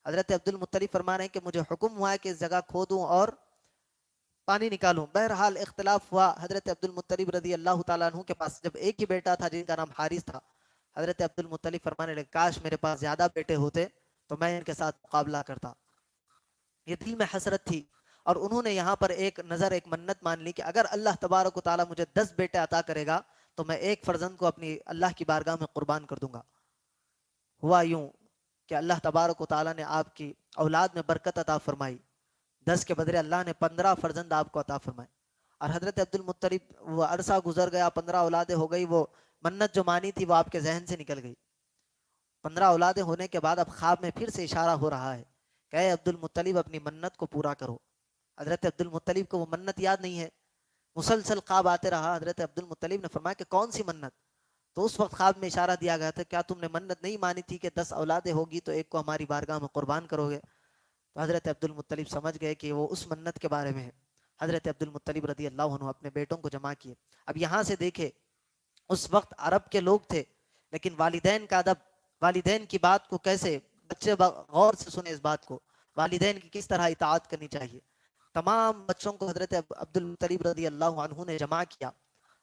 حضرت عبد المطلب فرما رہے ہیں کہ مجھے حکم ہوا ہے کہ اس جگہ کھودوں اور پانی نکالوں. بہرحال اختلاف ہوا. حضرت عبد المطلب رضی اللہ تعالیٰ عنہ کے پاس جب ایک ہی بیٹا تھا جن کا نام حارث تھا، حضرت عبد المطلب فرمانے لگے کاش میرے پاس زیادہ بیٹے ہوتے تو میں ان کے ساتھ مقابلہ کرتا. یہ دل میں حسرت تھی اور انہوں نے یہاں پر ایک منت مان لی کہ اگر اللہ تبارک و تعالیٰ مجھے 10 بیٹے عطا کرے گا تو میں ایک فرزند کو اپنی اللہ کی بارگاہ میں قربان کر دوں گا. ہوا یوں کہ اللہ تبارک و تعالیٰ نے آپ کی اولاد میں برکت عطا فرمائی. 10 کے بدلے اللہ نے 15 فرزند آپ کو عطا فرمائے. اور حضرت عبد المطلب وہ عرصہ گزر گیا، 15 اولادیں ہو گئی، وہ منت جو مانی تھی وہ آپ کے ذہن سے نکل گئی. 15 اولادیں ہونے کے بعد اب خواب میں پھر سے اشارہ ہو رہا ہے کہ اے عبد المطلب اپنی منت کو پورا کرو. حضرت عبد المطلب کو وہ منت یاد نہیں ہے. مسلسل خواب آتے رہا. حضرت عبد المطلب نے فرمایا کہ کون سی منت؟ تو اس وقت خواب میں اشارہ دیا گیا تھا کیا تم نے منت نہیں مانی تھی کہ 10 اولادیں ہوگی تو ایک کو ہماری بارگاہ میں قربان کرو گے؟ تو حضرت عبد المطلب سمجھ گئے کہ وہ اس منت کے بارے میں ہے. حضرت عبد المطلب رضی اللہ عنہ اپنے بیٹوں کو جمع کیے. اب یہاں سے دیکھے اس وقت عرب کے لوگ تھے لیکن والدین کا ادب، والدین کی بات کو کیسے بچے غور سے سنے، اس بات کو والدین کی کس طرح اطاعت کرنی چاہیے. تمام بچوں کو حضرت عبد المطلب رضی اللہ عنہ نے جمع کیا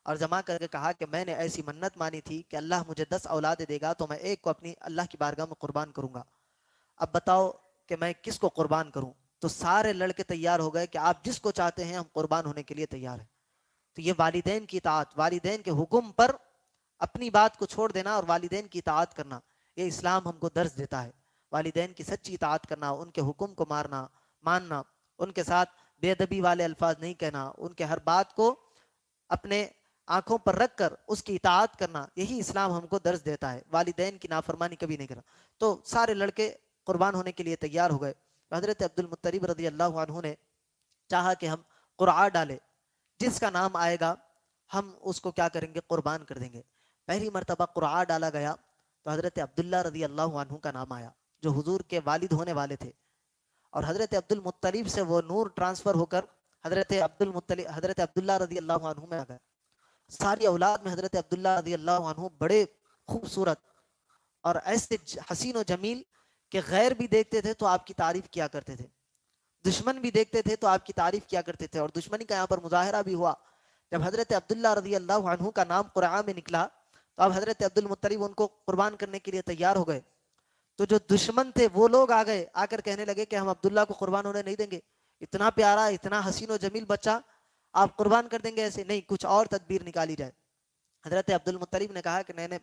اور جمع کر کے کہا کہ میں نے ایسی منت مانی تھی کہ اللہ مجھے 10 اولاد دے گا تو میں ایک کو اپنی اللہ کی بارگاہ میں قربان کروں گا. اب بتاؤ کہ میں کس کو قربان کروں؟ تو سارے لڑکے تیار ہو گئے کہ آپ جس کو چاہتے ہیں ہم قربان ہونے کے لیے تیار ہیں. تو یہ والدین کی اطاعت، والدین کے حکم پر اپنی بات کو چھوڑ دینا اور والدین کی اطاعت کرنا، یہ اسلام ہم کو درس دیتا ہے. والدین کی سچی اطاعت کرنا، ان کے حکم کو ماننا، ان کے ساتھ بے ادبی والے الفاظ نہیں کہنا، ان کے ہر بات کو اپنے آنکھوں پر رکھ کر اس کی اطاعت کرنا، یہی اسلام ہم کو درس دیتا ہے. والدین کی نافرمانی کبھی نہیں کرنا. تو سارے لڑکے قربان ہونے کے لیے تیار ہو گئے. حضرت عبد المطلب رضی اللہ عنہ نے چاہا کہ ہم قرعہ ڈالے، جس کا نام آئے گا ہم اس کو کیا کریں گے، قربان کر دیں گے. پہلی مرتبہ قرعہ ڈالا گیا تو حضرت عبداللہ رضی اللہ عنہ کا نام آیا، جو حضور کے والد ہونے والے تھے. اور حضرت عبد المطلب سے وہ نور ٹرانسفر ہو کر حضرت عبداللہ رضی اللہ عنہ میں آ گیا. ساری اولاد میں حضرت عبداللہ رضی اللہ عنہ بڑے خوبصورت اور ایسے حسین و جمیل کہ غیر بھی دیکھتے تھے تو آپ کی تعریف کیا کرتے تھے، دشمن بھی دیکھتے تھے تو آپ کی تعریف کیا کرتے تھے. اور دشمنی کا یہاں پر مظاہرہ بھی ہوا. جب حضرت عبداللہ رضی اللہ عنہ کا نام قرآن میں نکلا تو اب حضرت عبد المطلب ان کو قربان کرنے کے لیے تیار ہو گئے. تو جو دشمن تھے وہ لوگ آ گئے، آ کر کہنے لگے کہ ہم عبداللہ کو قربان ہونے نہیں دیں گے، اتنا پیارا اتنا حسین و جمیل بچہ آپ قربان کر دیں گے ایسے؟ نہیں، کچھ اور تدبیر نکالی جائے. حضرت عبد المطلب نے کہا کہ میں نے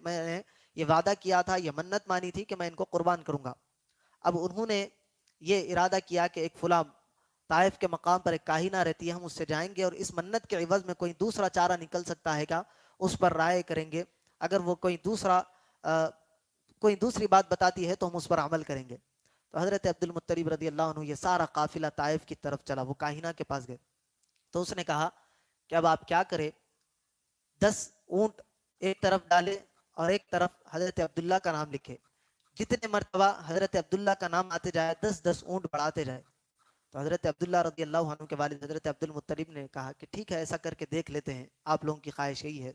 یہ وعدہ کیا تھا، یہ منت مانی تھی کہ میں ان کو قربان کروں گا. اب انہوں نے یہ ارادہ کیا کہ ایک فلاں طائف کے مقام پر ایک کاہنہ رہتی ہے، ہم اس سے جائیں گے اور اس منت کے عوض میں کوئی دوسرا چارہ نکل سکتا ہے کیا، اس پر رائے کریں گے. اگر وہ کوئی دوسری بات بتاتی ہے تو ہم اس پر عمل کریں گے. تو حضرت عبد المطلب رضی اللہ عنہ یہ سارا قافلہ طائف کی طرف چلا. وہ کاہنہ کے پاس گئے تو اس نے کہا کہ اب آپ کیا کریں، 10 اونٹ ایک طرف ڈالے اور ایک طرف حضرت عبداللہ کا نام لکھے. جتنے مرتبہ حضرت عبداللہ کا نام آتے جائے 10 اونٹ بڑھاتے جائے. تو حضرت عبداللہ رضی اللہ عنہ کے والد حضرت عبد المطلب نے کہا کہ ٹھیک ہے، ایسا کر کے دیکھ لیتے ہیں، آپ لوگوں کی خواہش یہی ہے.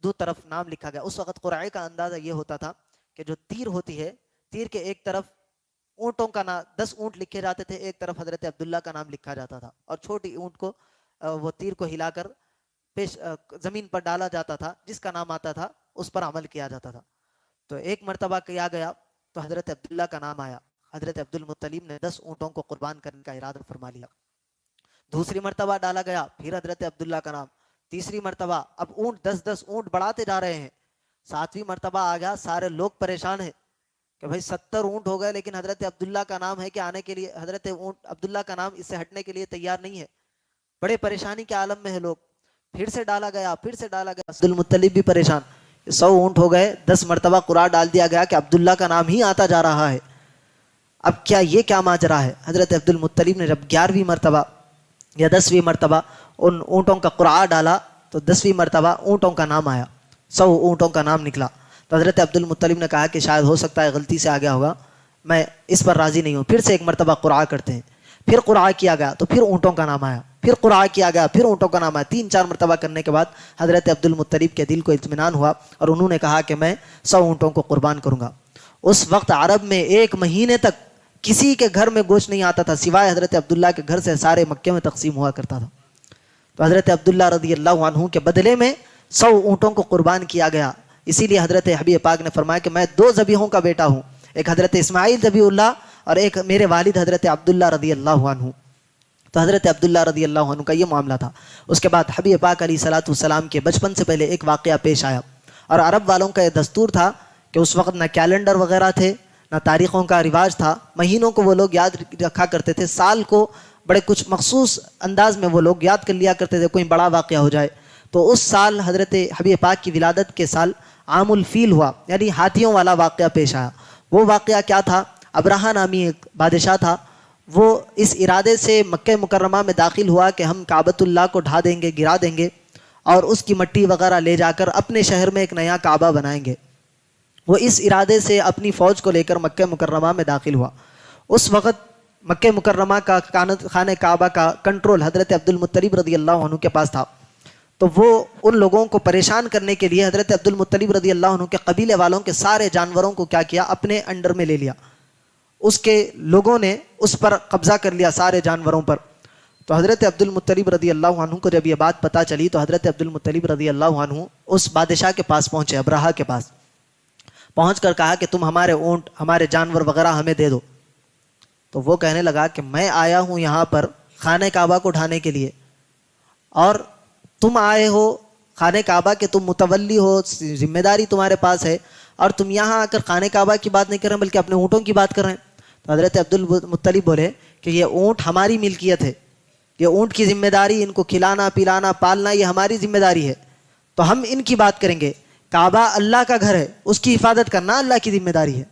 2 طرف نام لکھا گیا. اس وقت قرعے کا اندازہ یہ ہوتا تھا کہ جو تیر ہوتی ہے، تیر کے ایک طرف اونٹوں کا نام 10 اونٹ لکھے جاتے تھے، ایک طرف حضرت عبداللہ کا نام لکھا جاتا تھا، اور چھوٹی اونٹ کو وہ تیر کو ہلا کر زمین پر ڈالا جاتا تھا، جس کا نام آتا تھا اس پر عمل کیا جاتا تھا. تو ایک مرتبہ کیا گیا تو حضرت عبداللہ کا نام آیا. حضرت عبد المطلب نے 10 اونٹوں کو قربان کرنے کا ارادہ فرما لیا. دوسری مرتبہ ڈالا گیا، پھر حضرت عبداللہ کا نام. تیسری مرتبہ اب اونٹ 10 اونٹ بڑھاتے جا رہے ہیں. 7ویں مرتبہ آ گیا، سارے لوگ پریشان ہیں کہ بھائی 70 اونٹ ہو گئے لیکن حضرت عبداللہ کا نام ہے کہ آنے کے لیے حضرت عبداللہ کا نام اس سے ہٹنے کے لیے تیار نہیں ہے. بڑے پریشانی کے عالم میں ہے لوگ. پھر سے ڈالا گیا. عبد المطلب بھی پریشان. 100 اونٹ ہو گئے، 10 مرتبہ قرعہ ڈال دیا گیا کہ عبداللہ کا نام ہی آتا جا رہا ہے. اب کیا ماجرا ہے؟ حضرت عبد المطلب نے جب 11ویں مرتبہ یا 10ویں مرتبہ ان اونٹوں کا قرعہ ڈالا تو 10ویں مرتبہ اونٹوں کا نام آیا، 100 اونٹوں کا نام نکلا. تو حضرت عبد المطلب نے کہا کہ شاید ہو سکتا ہے غلطی سے آ گیا ہوگا، میں اس پر راضی نہیں ہوں، پھر سے ایک مرتبہ قرعہ کرتے ہیں. پھر قرعہ کیا گیا تو پھر اونٹوں کا نام آیا. پھر قرعہ کیا گیا، پھر اونٹوں کا نام آیا. 3-4 مرتبہ کرنے کے بعد حضرت عبد المطلب کے دل کو اطمینان ہوا اور انہوں نے کہا کہ میں 100 اونٹوں کو قربان کروں گا. اس وقت عرب میں 1 مہینے تک کسی کے گھر میں گوشت نہیں آتا تھا سوائے حضرت عبداللہ کے گھر سے، سارے مکے میں تقسیم ہوا کرتا تھا. تو حضرت عبداللہ رضی اللہ عنہ کے بدلے میں 100 اونٹوں کو قربان کیا گیا. اسی لیے حضرت حبیب پاک نے فرمایا کہ میں 2 ذبیحوں کا بیٹا ہوں، ایک حضرت اسماعیل ذبیح اللہ اور ایک میرے والد حضرت عبداللہ رضی اللہ عنہ. تو حضرت عبداللہ رضی اللہ عنہ کا یہ معاملہ تھا. اس کے بعد حبیب پاک علیہ الصلوۃ والسلام کے بچپن سے پہلے ایک واقعہ پیش آیا. اور عرب والوں کا یہ دستور تھا کہ اس وقت نہ کیلنڈر وغیرہ تھے، نہ تاریخوں کا رواج تھا. مہینوں کو وہ لوگ یاد رکھا کرتے تھے، سال کو بڑے کچھ مخصوص انداز میں وہ لوگ یاد کر لیا کرتے تھے. کوئی بڑا واقعہ ہو جائے تو اس سال حضرت حبیب پاک کی ولادت کے سال عام الفیل ہوا، یعنی ہاتھیوں والا واقعہ پیش آیا. وہ واقعہ کیا تھا؟ ابرہہ نامی ایک بادشاہ تھا، وہ اس ارادے سے مکہ مکرمہ میں داخل ہوا کہ ہم کعبۃ اللہ کو ڈھا دیں گے، گرا دیں گے اور اس کی مٹی وغیرہ لے جا کر اپنے شہر میں ایک نیا کعبہ بنائیں گے. وہ اس ارادے سے اپنی فوج کو لے کر مکہ مکرمہ میں داخل ہوا. اس وقت مکہ مکرمہ کا خانہ کعبہ کا کنٹرول حضرت عبد المطلب رضی اللہ عنہ کے پاس تھا. تو وہ ان لوگوں کو پریشان کرنے کے لیے حضرت عبد المطلب رضی اللہ عنہ کے قبیلے والوں کے سارے جانوروں کو کیا کیا؟ اپنے انڈر میں لے لیا. اس کے لوگوں نے اس پر قبضہ کر لیا، سارے جانوروں پر. تو حضرت عبد المطلب رضی اللہ عنہ کو جب یہ بات پتہ چلی تو حضرت عبد المطلب رضی اللہ عنہ اس بادشاہ کے پاس پہنچے، ابرہہ کے پاس پہنچ کر کہا کہ تم ہمارے اونٹ، ہمارے جانور وغیرہ ہمیں دے دو. تو وہ کہنے لگا کہ میں آیا ہوں یہاں پر خانہ کعبہ کو ڈھانے کے لیے، اور تم آئے ہو خانہ کعبہ کے، تم متولی ہو، ذمہ داری تمہارے پاس ہے، اور تم یہاں آ کر خانہ کعبہ کی بات نہیں کر رہے ہیں بلکہ اپنے اونٹوں کی بات کر رہے ہیں. تو حضرت عبد المطلب بولے کہ یہ اونٹ ہماری ملکیت ہے، یہ اونٹ کی ذمہ داری، ان کو کھلانا پلانا پالنا یہ ہماری ذمہ داری ہے. تو ہم ان کی بات کریں گے. کعبہ اللہ کا گھر ہے, اس کی حفاظت کرنا اللہ کی ذمہ داری ہے.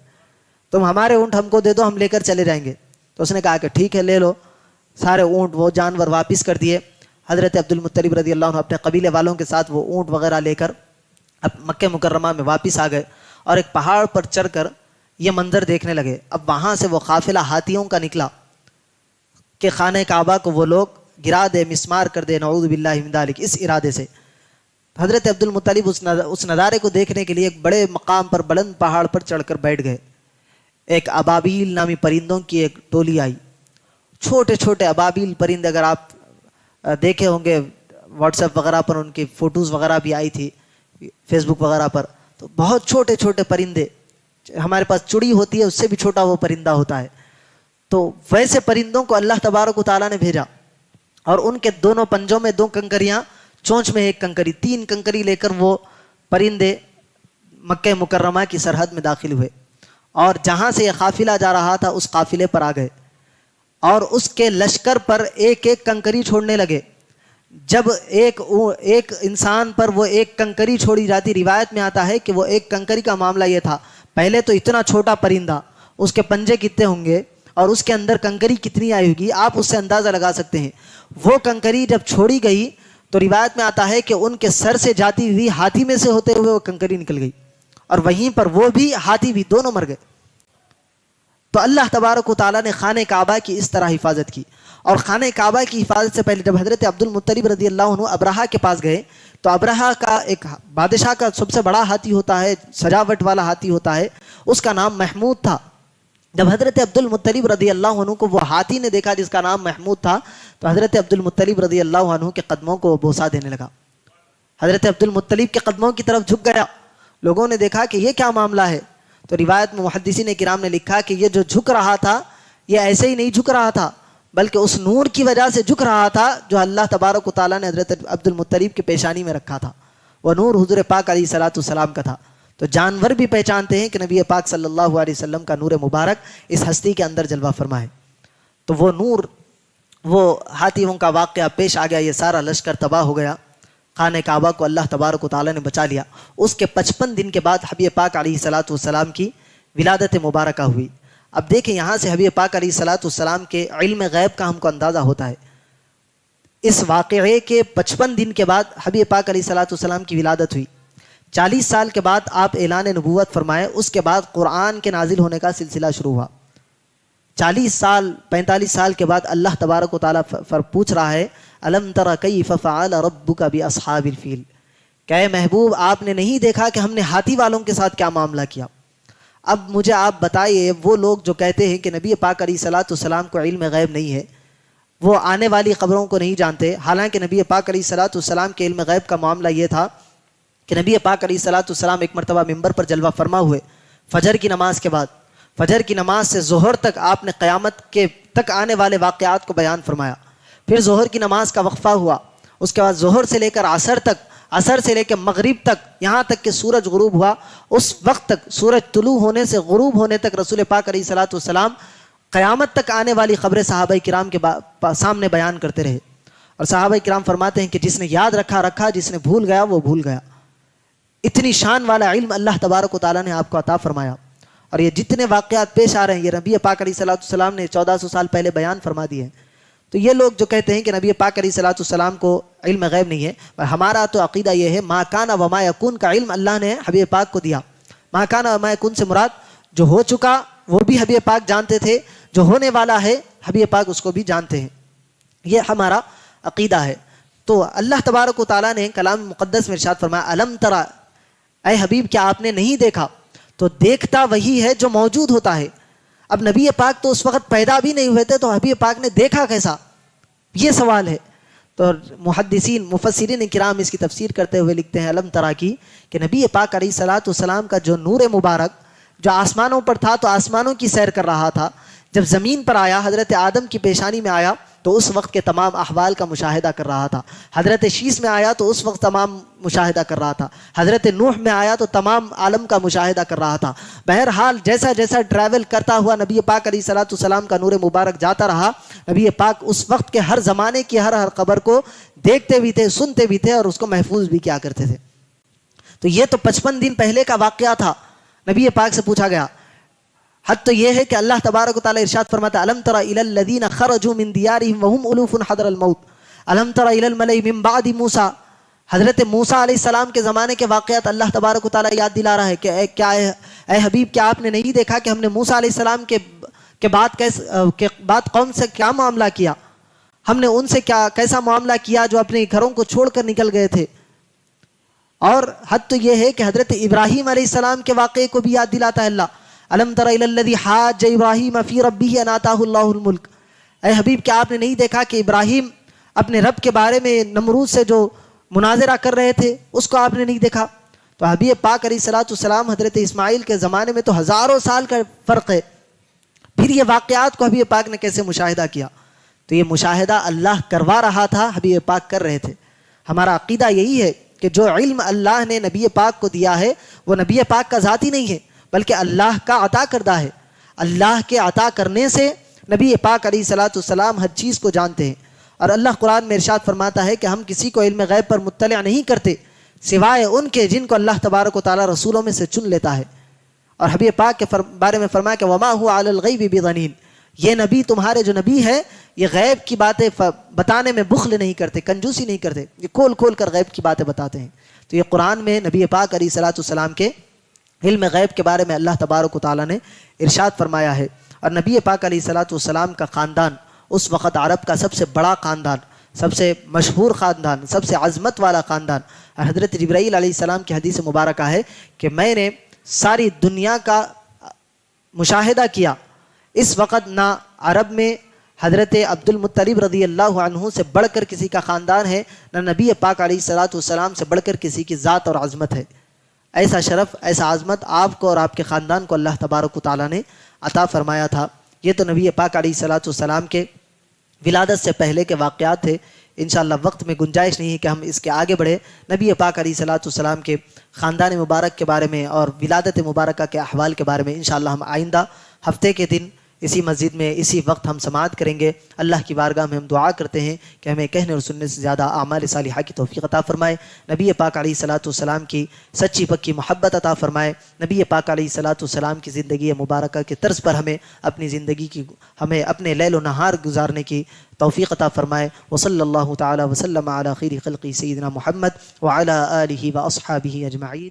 تم ہمارے اونٹ ہم کو دے دو, ہم لے کر چلے جائیں گے. تو اس نے کہا کہ ٹھیک ہے لے لو. سارے اونٹ وہ جانور واپس کر دیے. حضرت عبد المطلب رضی اللہ عنہ اپنے قبیلے والوں کے ساتھ وہ اونٹ وغیرہ لے کر اب مکہ مکرمہ میں واپس آ گئے, اور ایک پہاڑ پر چڑھ کر یہ منظر دیکھنے لگے. اب وہاں سے وہ قافلہ ہاتھیوں کا نکلا کہ خانہ کعبہ کو وہ لوگ گرا دے, مسمار کر دے, نعوذ باللہ من ذالک, اس ارادے سے. حضرت عبد المطلب اس نظارے کو دیکھنے کے لیے ایک بڑے مقام پر, بلند پہاڑ پر چڑھ کر بیٹھ گئے. ایک ابابیل نامی پرندوں کی ایک ٹولی آئی. چھوٹے چھوٹے ابابیل پرندے, اگر آپ دیکھے ہوں گے واٹس ایپ وغیرہ پر, ان کی فوٹوز وغیرہ بھی آئی تھی فیس بک وغیرہ پر, تو بہت چھوٹے چھوٹے پرندے, ہمارے پاس چڑی ہوتی ہے اس سے بھی چھوٹا وہ پرندہ ہوتا ہے. تو ویسے پرندوں کو اللہ تبارک و تعالیٰ نے بھیجا, اور ان کے دونوں پنجوں میں 2 کنکریاں, چونچ میں 1 کنکری, 3 کنکری لے کر وہ پرندے مکہ مکرمہ کی سرحد میں داخل ہوئے, اور جہاں سے یہ قافلہ جا رہا تھا اس قافلے پر آ گئے, اور اس کے لشکر پر 1 کنکری چھوڑنے لگے. جب ایک انسان پر وہ 1 کنکری چھوڑی جاتی, روایت میں آتا ہے کہ وہ 1 کنکری کا معاملہ یہ تھا, پہلے تو اتنا چھوٹا پرندہ, اس کے پنجے کتنے ہوں گے اور اس کے اندر کنکری کتنی آئی ہوگی, آپ اس سے اندازہ لگا سکتے ہیں. وہ کنکری جب چھوڑی گئی تو روایت میں آتا ہے کہ ان کے سر سے جاتی ہوئی ہاتھی میں سے ہوتے ہوئے وہ کنکری نکل گئی, اور وہیں پر وہ بھی ہاتھی بھی دونوں مر گئے. تو اللہ تبارک و تعالیٰ نے خانہ کعبہ کی اس طرح حفاظت کی. اور خانہ کعبہ کی حفاظت سے پہلے جب حضرت عبد المطلب رضی اللہ عنہ ابرہہ کے پاس گئے, تو ابرہہ کا ایک بادشاہ کا سب سے بڑا ہاتھی ہوتا ہے, سجاوٹ والا ہاتھی ہوتا ہے, اس کا نام محمود تھا. جب حضرت عبد المطلب رضی اللہ عنہ کو وہ ہاتھی نے دیکھا جس کا نام محمود تھا, تو حضرت عبد المطلب رضی اللہ عنہ کے قدموں کو بوسہ دینے لگا. حضرت عبد المطلب کے قدموں کی طرف جھک گیا. لوگوں نے دیکھا کہ یہ کیا معاملہ ہے, تو روایت میں محدثین کرام نے لکھا کہ یہ جو جھک رہا تھا یہ ایسے ہی نہیں جھک رہا تھا, بلکہ اس نور کی وجہ سے جھک رہا تھا جو اللہ تبارک و تعالیٰ نے حضرت عبد المطلب کی پیشانی میں رکھا تھا. وہ نور حضور پاک علیہ الصلوۃ والسلام کا تھا. تو جانور بھی پہچانتے ہیں کہ نبی پاک صلی اللہ علیہ وسلم کا نور مبارک اس ہستی کے اندر جلوہ فرما ہے. تو وہ نور, وہ ہاتھیوں کا واقعہ پیش آ گیا, یہ سارا لشکر تباہ ہو گیا. خانہ کعبہ کو اللہ تبارک و تعالیٰ نے بچا لیا. اس کے 55 دن کے بعد حبیب پاک علیہ الصلوۃ والسلام کی ولادت مبارکہ ہوئی. اب دیکھیں یہاں سے حبیب پاک علیہ الصلوۃ والسلام کے علم غیب کا ہم کو اندازہ ہوتا ہے. اس واقعے کے 55 دن کے بعد حبیب پاک علیہ الصلوۃ والسلام کی ولادت ہوئی. 40 سال کے بعد آپ اعلان نبوت فرمائے. اس کے بعد قرآن کے نازل ہونے کا سلسلہ شروع ہوا. 40 سال 45 سال کے بعد اللہ تبارک و تعالیٰ پوچھ رہا ہے, الم تر کیف فعل ربک باصحاب الفیل, کہ اے محبوب آپ نے نہیں دیکھا کہ ہم نے ہاتھی والوں کے ساتھ کیا معاملہ کیا. اب مجھے آپ بتائیے, وہ لوگ جو کہتے ہیں کہ نبی پاک علیہ الصلوۃ والسلام کو علم غیب نہیں ہے, وہ آنے والی خبروں کو نہیں جانتے, حالانکہ نبی پاک علیہ الصلوۃ والسلام کے علم غیب کا معاملہ یہ تھا کہ نبی پاک علیہ الصلوۃ والسلام ایک مرتبہ ممبر پر جلوہ فرما ہوئے فجر کی نماز کے بعد. فجر کی نماز سے ظہر تک آپ نے قیامت کے تک آنے والے واقعات کو بیان فرمایا. پھر ظہر کی نماز کا وقفہ ہوا, اس کے بعد ظہر سے لے کر عصر تک, عصر سے لے کے مغرب تک, یہاں تک کہ سورج غروب ہوا, اس وقت تک سورج طلوع ہونے سے غروب ہونے تک رسول پاک علیہ الصلوۃ والسلام قیامت تک آنے والی خبریں صحابہ کرام کے سامنے بیان کرتے رہے. اور صحابہ کرام فرماتے ہیں کہ جس نے یاد رکھا رکھا, جس نے بھول گیا وہ بھول گیا. اتنی شان والا علم اللہ تبارک و تعالیٰ نے آپ کو عطا فرمایا. اور یہ جتنے واقعات پیش آ رہے ہیں یہ نبی پاک علیہ الصلوۃ والسلام نے 1400 سال پہلے بیان فرما دیے ہیں. تو یہ لوگ جو کہتے ہیں کہ نبی پاک علیہ الصلوۃ والسلام کو علم غیب نہیں ہے, ہمارا تو عقیدہ یہ ہے ما کان و ما یکون کا علم اللہ نے حبیب پاک کو دیا. ما کان و ما یکون سے مراد جو ہو چکا وہ بھی حبیب پاک جانتے تھے, جو ہونے والا ہے حبیب پاک اس کو بھی جانتے ہیں. یہ ہمارا عقیدہ ہے. تو اللہ تبارک و تعالیٰ نے کلام مقدس میں ارشاد فرمایا, الم ترى, اے حبیب کیا آپ نے نہیں دیکھا؟ تو دیکھتا وہی ہے جو موجود ہوتا ہے. اب نبی پاک تو اس وقت پیدا بھی نہیں ہوئے تھے, تو حبیب پاک نے دیکھا کیسا, یہ سوال ہے. تو محدثین مفسرین کرام اس کی تفسیر کرتے ہوئے لکھتے ہیں الم ترى کی, کہ نبی پاک علیہ الصلوۃ والسلام کا جو نور مبارک جو آسمانوں پر تھا تو آسمانوں کی سیر کر رہا تھا, جب زمین پر آیا حضرت آدم کی پیشانی میں آیا تو اس وقت کے تمام احوال کا مشاہدہ کر رہا تھا. حضرت شیس میں آیا تو اس وقت تمام مشاہدہ کر رہا تھا. حضرت نوح میں آیا تو تمام عالم کا مشاہدہ کر رہا تھا. بہرحال جیسا جیسا ٹریول کرتا ہوا نبی پاک علیہ الصلوۃ والسلام کا نور مبارک جاتا رہا, نبی پاک اس وقت کے ہر زمانے کی ہر خبر کو دیکھتے بھی تھے, سنتے بھی تھے, اور اس کو محفوظ بھی کیا کرتے تھے. تو یہ تو 55 دن پہلے کا واقعہ تھا، نبی پاک سے پوچھا گیا۔ حد تو یہ ہے کہ اللہ تبارک و تعالیٰ ارشاد فرماتا ہے الم تر الی الذین خرجوا من دیارہم وهم الوف حذر الموت الم تر الی الملأ من بعد موسیٰ۔ حضرت موسیٰ علیہ السلام کے زمانے کے واقعات اللہ تبارک و تعالیٰ یاد دلا رہا ہے کہ اے حبیب کیا آپ نے نہیں دیکھا کہ ہم نے موسیٰ علیہ السلام کے بعد قوم سے کیا معاملہ کیا، ہم نے ان سے کیسا معاملہ کیا جو اپنے گھروں کو چھوڑ کر نکل گئے تھے۔ اور حد تو یہ ہے کہ حضرت ابراہیم علیہ السلام کے واقعے کو بھی یاد دلاتا ہے اللہ، الم تر الی الذی حاج ابراہیم فی ربہ ان آتاہ اللہ الملک۔ اے حبیب کیا آپ نے نہیں دیکھا کہ ابراہیم اپنے رب کے بارے میں نمرود سے جو مناظرہ کر رہے تھے اس کو آپ نے نہیں دیکھا؟ تو حبیب پاک علیہ السلام حضرت اسماعیل کے زمانے میں تو ہزاروں سال کا فرق ہے، پھر یہ واقعات کو حبیب پاک نے کیسے مشاہدہ کیا؟ تو یہ مشاہدہ اللہ کروا رہا تھا، حبیب پاک کر رہے تھے۔ ہمارا عقیدہ یہی ہے کہ جو علم اللہ نے نبی پاک کو دیا ہے وہ نبی پاک کا ذاتی نہیں ہے بلکہ اللہ کا عطا کردہ ہے۔ اللہ کے عطا کرنے سے نبی پاک علیہ السلام ہر چیز کو جانتے ہیں، اور اللہ قرآن میں ارشاد فرماتا ہے کہ ہم کسی کو علم غیب پر مطلع نہیں کرتے سوائے ان کے جن کو اللہ تبارک و تعالیٰ رسولوں میں سے چن لیتا ہے۔ اور حبیب پاک کے بارے میں فرمایا کہ وما هو علی الغیب بضنین، یہ نبی تمہارے جو نبی ہے یہ غیب کی باتیں بتانے میں بخل نہیں کرتے، کنجوسی نہیں کرتے، یہ کھول کھول کر غیب کی باتیں بتاتے ہیں۔ تو یہ قرآن میں نبی پاک علیہ السلام کے علم غیب کے بارے میں اللہ تبارک و تعالیٰ نے ارشاد فرمایا ہے۔ اور نبی پاک علیہ السلام کا خاندان اس وقت عرب کا سب سے بڑا خاندان، سب سے مشہور خاندان، سب سے عظمت والا خاندان۔ حضرت جبرائیل علیہ السلام کی حدیث مبارکہ ہے کہ میں نے ساری دنیا کا مشاہدہ کیا، اس وقت نہ عرب میں حضرت عبد المطلب رضی اللہ عنہ سے بڑھ کر کسی کا خاندان ہے، نہ نبی پاک علیہ السلام سے بڑھ کر کسی کی ذات اور عظمت ہے۔ ایسا شرف، ایسا عظمت آپ کو اور آپ کے خاندان کو اللہ تبارک و تعالیٰ نے عطا فرمایا تھا۔ یہ تو نبی پاک علیہ السلام کے ولادت سے پہلے کے واقعات تھے۔ انشاءاللہ وقت میں گنجائش نہیں ہے کہ ہم اس کے آگے بڑھے۔ نبی پاک علیہ السلام کے خاندان مبارک کے بارے میں اور ولادت مبارکہ کے احوال کے بارے میں انشاءاللہ ہم آئندہ ہفتے کے دن اسی مسجد میں اسی وقت ہم سماعت کریں گے۔ اللہ کی بارگاہ میں ہم دعا کرتے ہیں کہ ہمیں کہنے اور سننے سے زیادہ اعمال صالحہ کی توفیق عطا فرمائے، نبی پاک علیہ السلام کی سچی پکی محبت عطا فرمائے، نبی پاک علیہ السلام کی زندگی مبارکہ کے طرز پر ہمیں اپنے لیل و نہار گزارنے کی توفیق عطا فرمائے۔ وصلی اللہ تعالی وسلم علی خیر خلقی سیدنا محمد وعلی آلہ واصحابہ اجمعین۔